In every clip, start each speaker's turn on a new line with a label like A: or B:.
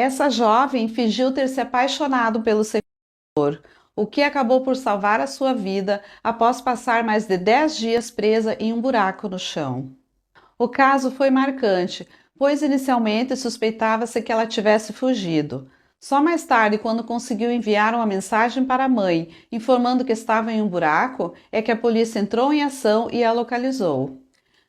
A: Essa jovem fingiu ter se apaixonado pelo sedutor, o que acabou por salvar a sua vida após passar mais de 10 dias presa em um buraco no chão. O caso foi marcante, pois inicialmente suspeitava-se que ela tivesse fugido. Só mais tarde, quando conseguiu enviar uma mensagem para a mãe, informando que estava em um buraco, é que a polícia entrou em ação e a localizou.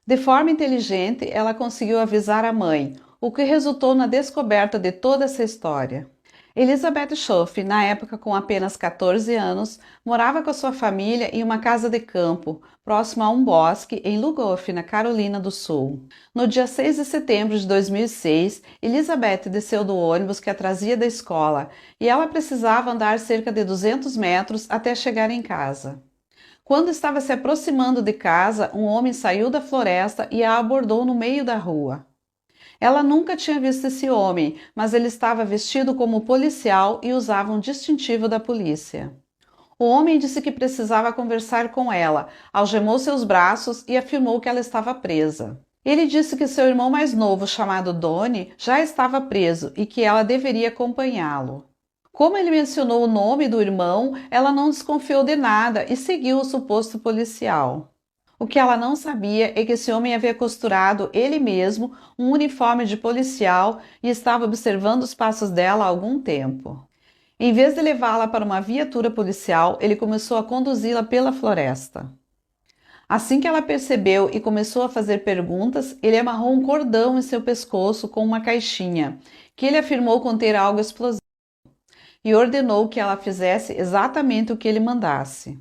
A: De forma inteligente, ela conseguiu avisar a mãe, o que resultou na descoberta de toda essa história. Elizabeth Schoff, na época com apenas 14 anos, morava com a sua família em uma casa de campo, próximo a um bosque, em Lugoff, na Carolina do Sul. No dia 6 de setembro de 2006, Elizabeth desceu do ônibus que a trazia da escola e ela precisava andar cerca de 200 metros até chegar em casa. Quando estava se aproximando de casa, um homem saiu da floresta e a abordou no meio da rua. Ela nunca tinha visto esse homem, mas ele estava vestido como policial e usava um distintivo da polícia. O homem disse que precisava conversar com ela, algemou seus braços e afirmou que ela estava presa. Ele disse que seu irmão mais novo, chamado Donnie, já estava preso e que ela deveria acompanhá-lo. Como ele mencionou o nome do irmão, ela não desconfiou de nada e seguiu o suposto policial. O que ela não sabia é que esse homem havia costurado ele mesmo um uniforme de policial e estava observando os passos dela há algum tempo. Em vez de levá-la para uma viatura policial, ele começou a conduzi-la pela floresta. Assim que ela percebeu e começou a fazer perguntas, ele amarrou um cordão em seu pescoço com uma caixinha, que ele afirmou conter algo explosivo, e ordenou que ela fizesse exatamente o que ele mandasse.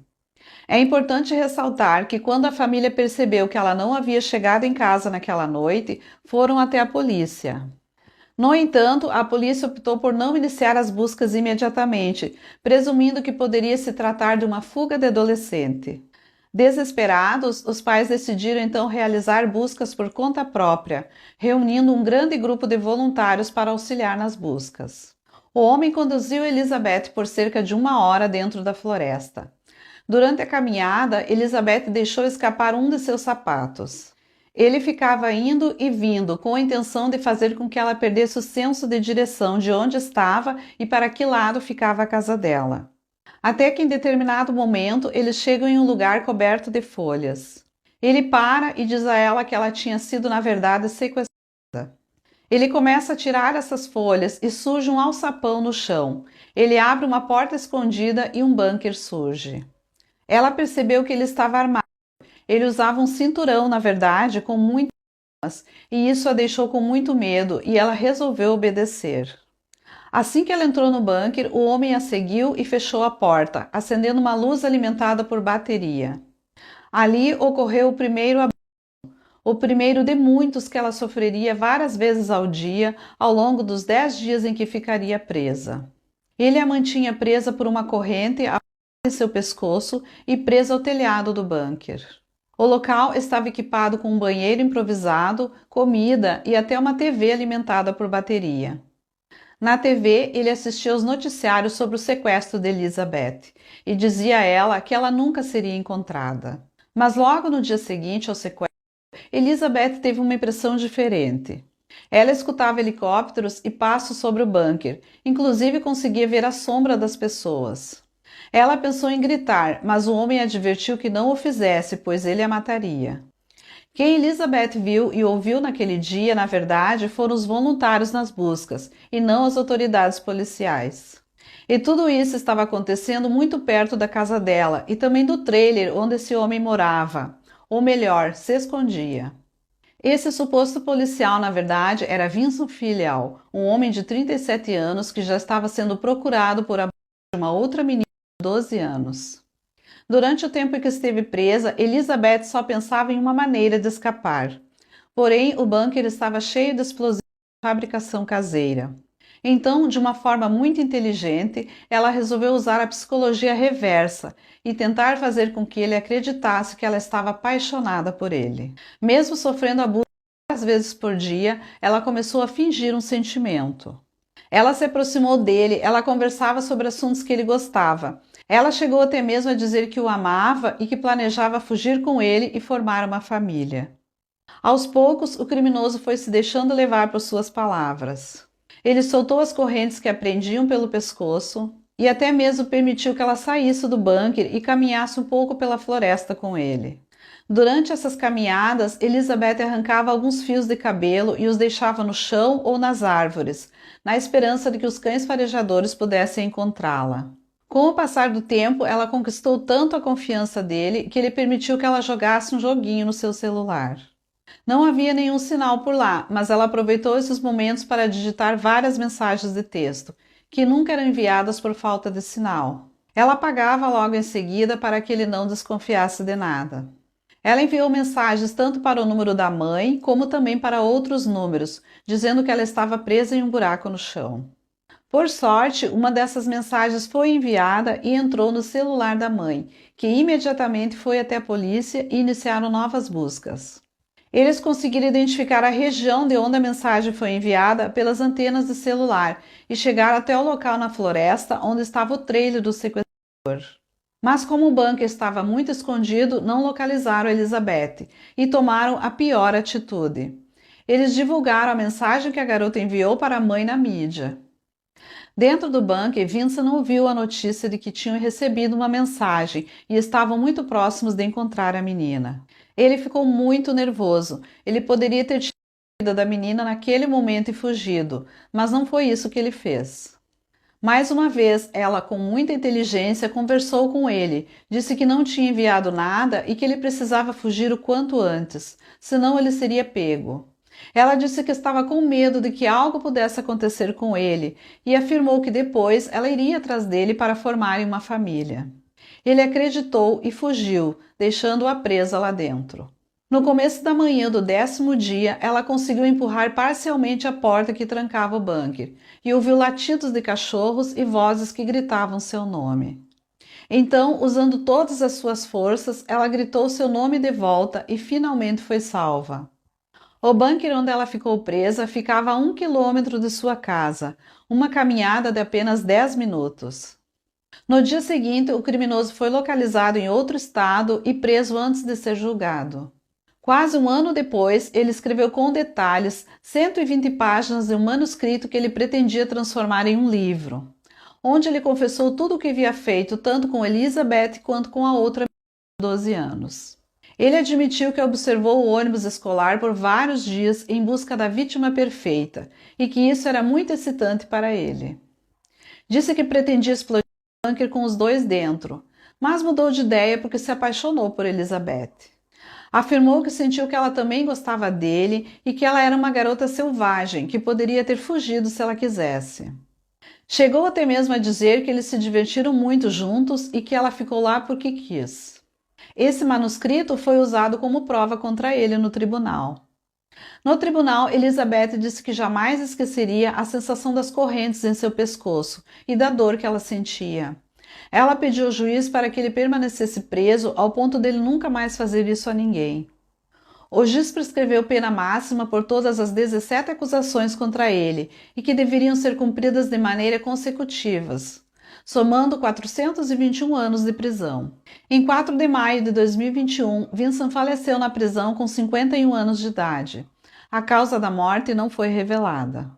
A: É importante ressaltar que quando a família percebeu que ela não havia chegado em casa naquela noite, foram até a polícia. No entanto, a polícia optou por não iniciar as buscas imediatamente, presumindo que poderia se tratar de uma fuga de adolescente. Desesperados, os pais decidiram então realizar buscas por conta própria, reunindo um grande grupo de voluntários para auxiliar nas buscas. O homem conduziu Elizabeth por cerca de 1 hora dentro da floresta. Durante a caminhada, Elizabeth deixou escapar um de seus sapatos. Ele ficava indo e vindo com a intenção de fazer com que ela perdesse o senso de direção de onde estava e para que lado ficava a casa dela. Até que em determinado momento eles chegam em um lugar coberto de folhas. Ele para e diz a ela que ela tinha sido, na verdade, sequestrada. Ele começa a tirar essas folhas e surge um alçapão no chão. Ele abre uma porta escondida e um bunker surge. Ela percebeu que ele estava armado. Ele usava um cinturão, na verdade, com muitas armas, e isso a deixou com muito medo e ela resolveu obedecer. Assim que ela entrou no bunker, o homem a seguiu e fechou a porta, acendendo uma luz alimentada por bateria. Ali ocorreu o primeiro de muitos que ela sofreria várias vezes ao dia ao longo dos 10 dias em que ficaria presa. Ele a mantinha presa por uma corrente em seu pescoço e presa ao telhado do bunker. O local estava equipado com um banheiro improvisado, comida e até uma TV alimentada por bateria. Na TV, ele assistia aos noticiários sobre o sequestro de Elizabeth e dizia a ela que ela nunca seria encontrada. Mas logo no dia seguinte ao sequestro, Elizabeth teve uma impressão diferente. Ela escutava helicópteros e passos sobre o bunker, inclusive conseguia ver a sombra das pessoas. Ela pensou em gritar, mas o homem advertiu que não o fizesse, pois ele a mataria. Quem Elizabeth viu e ouviu naquele dia, na verdade, foram os voluntários nas buscas, e não as autoridades policiais. E tudo isso estava acontecendo muito perto da casa dela e também do trailer onde esse homem morava, ou melhor, se escondia. Esse suposto policial, na verdade, era Vincent Filial, um homem de 37 anos que já estava sendo procurado por abuso de uma outra menina de 12 anos. Durante o tempo em que esteve presa, Elizabeth só pensava em uma maneira de escapar. Porém, o bunker estava cheio de explosivos de fabricação caseira. Então, de uma forma muito inteligente, ela resolveu usar a psicologia reversa e tentar fazer com que ele acreditasse que ela estava apaixonada por ele. Mesmo sofrendo abuso várias vezes por dia, ela começou a fingir um sentimento. Ela se aproximou dele, ela conversava sobre assuntos que ele gostava. Ela chegou até mesmo a dizer que o amava e que planejava fugir com ele e formar uma família. Aos poucos, o criminoso foi se deixando levar por suas palavras. Ele soltou as correntes que a prendiam pelo pescoço e até mesmo permitiu que ela saísse do bunker e caminhasse um pouco pela floresta com ele. Durante essas caminhadas, Elizabeth arrancava alguns fios de cabelo e os deixava no chão ou nas árvores, na esperança de que os cães farejadores pudessem encontrá-la. Com o passar do tempo, ela conquistou tanto a confiança dele que ele permitiu que ela jogasse um joguinho no seu celular. Não havia nenhum sinal por lá, mas ela aproveitou esses momentos para digitar várias mensagens de texto, que nunca eram enviadas por falta de sinal. Ela apagava logo em seguida para que ele não desconfiasse de nada. Ela enviou mensagens tanto para o número da mãe, como também para outros números, dizendo que ela estava presa em um buraco no chão. Por sorte, uma dessas mensagens foi enviada e entrou no celular da mãe, que imediatamente foi até a polícia e iniciaram novas buscas. Eles conseguiram identificar a região de onde a mensagem foi enviada pelas antenas de celular e chegaram até o local na floresta onde estava o trailer do sequestrador. Mas como o bunker estava muito escondido, não localizaram Elizabeth e tomaram a pior atitude. Eles divulgaram a mensagem que a garota enviou para a mãe na mídia. Dentro do bunker, Vincent ouviu a notícia de que tinham recebido uma mensagem e estavam muito próximos de encontrar a menina. Ele ficou muito nervoso. Ele poderia ter tirado a vida da menina naquele momento e fugido, mas não foi isso que ele fez. Mais uma vez, ela, com muita inteligência, conversou com ele, disse que não tinha enviado nada e que ele precisava fugir o quanto antes, senão ele seria pego. Ela disse que estava com medo de que algo pudesse acontecer com ele e afirmou que depois ela iria atrás dele para formarem uma família. Ele acreditou e fugiu, deixando-a presa lá dentro. No começo da manhã do 10º dia, ela conseguiu empurrar parcialmente a porta que trancava o bunker e ouviu latidos de cachorros e vozes que gritavam seu nome. Então, usando todas as suas forças, ela gritou seu nome de volta e finalmente foi salva. O bunker onde ela ficou presa ficava a 1 quilômetro de sua casa, uma caminhada de apenas 10 minutos. No dia seguinte, o criminoso foi localizado em outro estado e preso antes de ser julgado. Quase um ano depois, ele escreveu com detalhes 120 páginas de um manuscrito que ele pretendia transformar em um livro, onde ele confessou tudo o que havia feito tanto com Elizabeth quanto com a outra menina de 12 anos. Ele admitiu que observou o ônibus escolar por vários dias em busca da vítima perfeita e que isso era muito excitante para ele. Disse que pretendia explodir o bunker com os dois dentro, mas mudou de ideia porque se apaixonou por Elizabeth. Afirmou que sentiu que ela também gostava dele e que ela era uma garota selvagem que poderia ter fugido se ela quisesse. Chegou até mesmo a dizer que eles se divertiram muito juntos e que ela ficou lá porque quis. Esse manuscrito foi usado como prova contra ele no tribunal. No tribunal, Elizabeth disse que jamais esqueceria a sensação das correntes em seu pescoço e da dor que ela sentia. Ela pediu ao juiz para que ele permanecesse preso ao ponto dele nunca mais fazer isso a ninguém. O juiz prescreveu pena máxima por todas as 17 acusações contra ele e que deveriam ser cumpridas de maneira consecutivas, somando 421 anos de prisão. Em 4 de maio de 2021, Vincent faleceu na prisão com 51 anos de idade. A causa da morte não foi revelada.